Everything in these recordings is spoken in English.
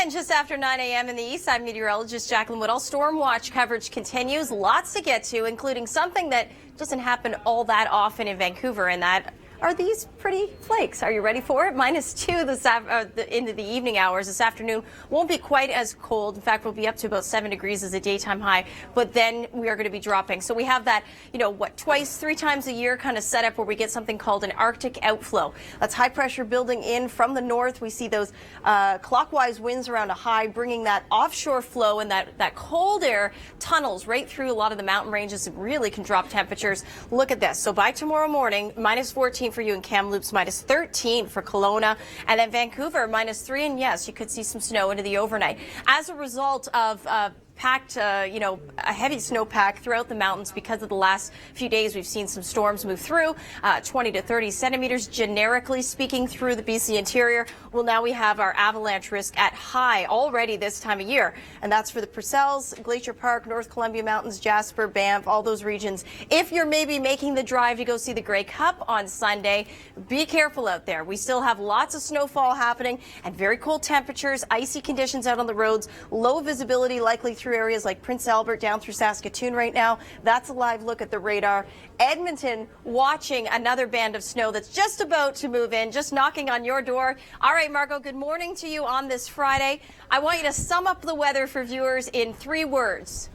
And just after 9 a.m. in the east side, meteorologist Jaclyn Whittal, storm watch coverage continues. Lots to get to, including something that doesn't happen all that often in Vancouver, and that are these pretty flakes. Are you ready for it? -2 into the evening hours this afternoon. Won't be quite as cold. In fact, we'll be up to about 7 degrees as a daytime high, but then we are going to be dropping. So we have that, twice, 3 times a year kind of setup where we get something called an Arctic outflow. That's high pressure building in from the north. We see those clockwise winds around a high, bringing that offshore flow, and that cold air tunnels right through a lot of the mountain ranges and really can drop temperatures. Look at this. So by tomorrow morning, -14 for you in Kamloops, -13 for Kelowna, and then Vancouver -3, and yes, you could see some snow into the overnight as a result of packed, a heavy snowpack throughout the mountains because of the last few days. We've seen some storms move through, 20 to 30 centimeters, generically speaking, through the BC interior. Well, now we have our avalanche risk at high already this time of year, and that's for the Purcells, Glacier Park, North Columbia Mountains, Jasper, Banff, all those regions. If you're maybe making the drive to go see the Grey Cup on Sunday, be careful out there. We still have lots of snowfall happening and very cold temperatures, icy conditions out on the roads, low visibility likely through areas like Prince Albert down through Saskatoon right now. That's a live look at the radar. Edmonton watching another band of snow that's just about to move in, just knocking on your door. All right, Margot, good morning to you on this Friday. I want you to sum up the weather for viewers in 3 words.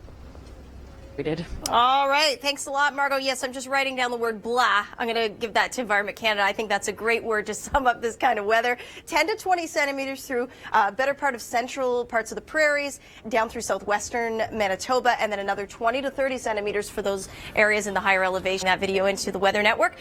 All right. Thanks a lot, Margot. Yes, I'm just writing down the word blah. I'm going to give that to Environment Canada. I think that's a great word to sum up this kind of weather. 10 to 20 centimeters through better part of central parts of the prairies, down through southwestern Manitoba, and then another 20 to 30 centimeters for those areas in the higher elevation. That video into the Weather Network.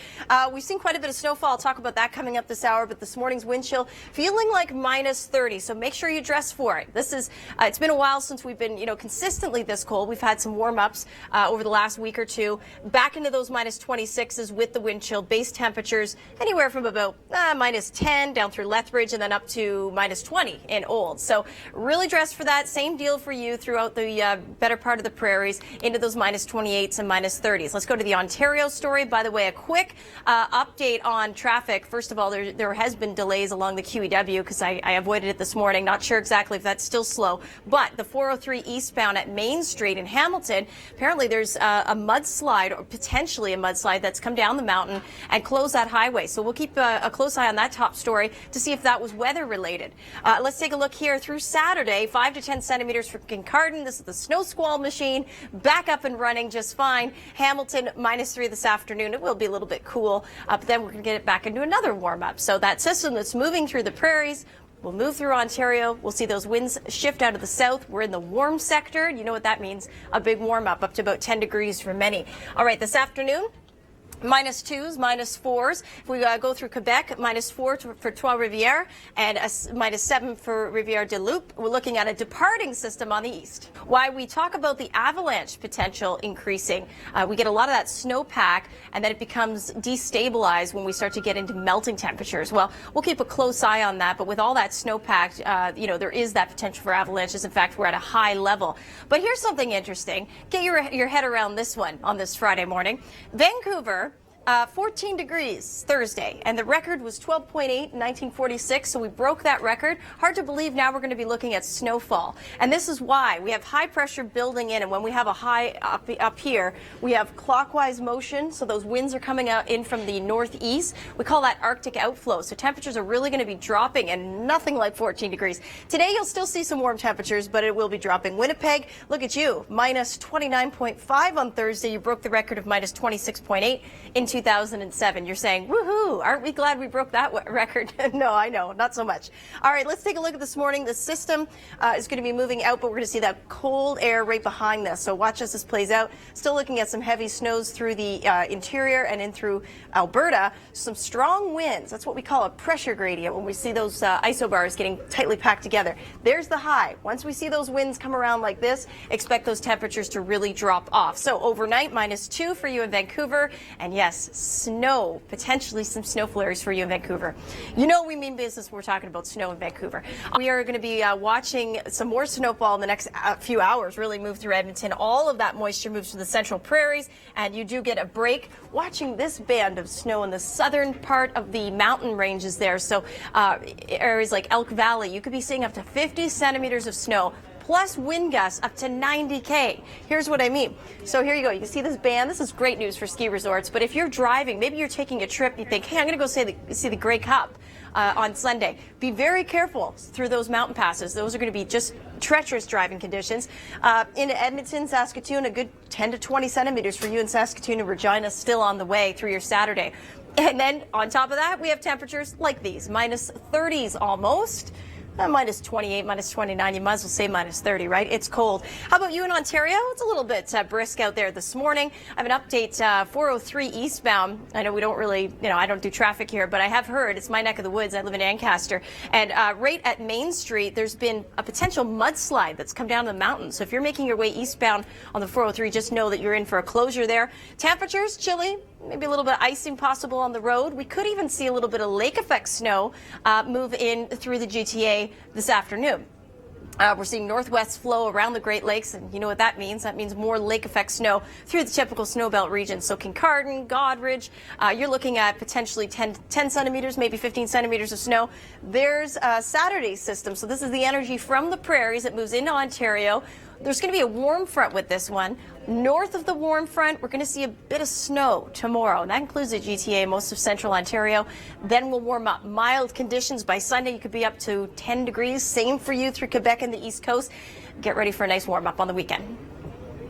We've seen quite a bit of snowfall. I'll talk about that coming up this hour, but this morning's wind chill feeling like -30, so make sure you dress for it. This is, it's been a while since we've been, consistently this cold. We've had some warm-ups over the last week or two, back into those -26s with the wind chill. Base temperatures anywhere from about -10 down through Lethbridge and then up to -20 in Old. So really dress for that. Same deal for you throughout the better part of the prairies into those -28s and -30s. Let's go to the Ontario story. By the way, a quick update on traffic. First of all, there has been delays along the QEW because I avoided it this morning. Not sure exactly if that's still slow, but the 403 eastbound at Main Street in Hamilton, apparently there's a mudslide, or potentially a mudslide, that's come down the mountain and closed that highway. So we'll keep a close eye on that top story to see if that was weather related. Let's take a look here through Saturday. 5 to 10 centimeters for Kincardine. This is the snow squall machine, back up and running just fine. Hamilton -3 this afternoon. It will be a little bit cool, but then we're going to get it back into another warm up. So that system that's moving through the prairies we'll move through Ontario. We'll see those winds shift out of the south. We're in the warm sector. You know what that means. A big warm up to about 10 degrees for many. All right, this afternoon, -2s, -4s. If we go through Quebec, -4 for Trois-Rivières and a -7 for Rivière-du-Loup. We're looking at a departing system on the east. Why we talk about the avalanche potential increasing, we get a lot of that snowpack and then it becomes destabilized when we start to get into melting temperatures. Well, we'll keep a close eye on that, but with all that snowpack, there is that potential for avalanches. In fact, we're at a high level. But here's something interesting. Get your head around this one on this Friday morning. Vancouver, 14 degrees Thursday, and the record was 12.8 in 1946, so we broke that record. Hard to believe now we're going to be looking at snowfall, and this is why we have high pressure building in, and when we have a high up here, we have clockwise motion, so those winds are coming out in from the northeast. We call that Arctic outflow, so temperatures are really going to be dropping, and nothing like 14 degrees. Today you'll still see some warm temperatures, but it will be dropping. Winnipeg, look at you, -29.5 on Thursday. You broke the record of -26.8 in 2007. You're saying, woohoo, aren't we glad we broke that record? No, I know, not so much. All right, let's take a look at this morning. The system is going to be moving out, but we're going to see that cold air right behind this. So watch as this plays out. Still looking at some heavy snows through the interior and in through Alberta. Some strong winds. That's what we call a pressure gradient when we see those isobars getting tightly packed together. There's the high. Once we see those winds come around like this, expect those temperatures to really drop off. So overnight, -2 for you in Vancouver. And yes, yes, snow, potentially some snow flurries for you in Vancouver. You know we mean business when we're talking about snow in Vancouver. We are going to be watching some more snowfall in the next few hours really move through Edmonton. All of that moisture moves to the central prairies, and you do get a break watching this band of snow in the southern part of the mountain ranges there. So areas like Elk Valley, you could be seeing up to 50 centimeters of snow, plus wind gusts up to 90K. Here's what I mean. So here you go. You can see this band. This is great news for ski resorts. But if you're driving, maybe you're taking a trip, you think, hey, I'm going to go see the Grey Cup on Sunday. Be very careful through those mountain passes. Those are going to be just treacherous driving conditions. In Edmonton, Saskatoon, a good 10 to 20 centimeters for you in Saskatoon and Regina still on the way through your Saturday. And then on top of that, we have temperatures like these, minus 30s almost. Minus 28, minus 29, you might as well say minus 30, right? It's cold. How about you in Ontario? It's a little bit brisk out there this morning. I have an update, 403 eastbound. I know we don't really, I don't do traffic here, but I have heard, it's my neck of the woods. I live in Ancaster. And right at Main Street, there's been a potential mudslide that's come down the mountain. So if you're making your way eastbound on the 403, just know that you're in for a closure there. Temperatures, chilly. Maybe a little bit of icing possible on the road. We could even see a little bit of lake effect snow move in through the GTA this afternoon. We're seeing northwest flow around the Great Lakes, and you know what that means. That means more lake effect snow through the typical snowbelt region. So Kincardine, Godridge, you're looking at potentially 10 centimeters, maybe 15 centimeters of snow. There's Saturday's system. So this is the energy from the prairies that moves into Ontario. There's going to be a warm front with this one. North of the warm front, we're going to see a bit of snow tomorrow. And that includes the GTA, most of central Ontario. Then we'll warm up. Mild conditions by Sunday. You could be up to 10 degrees. Same for you through Quebec and the East Coast. Get ready for a nice warm up on the weekend.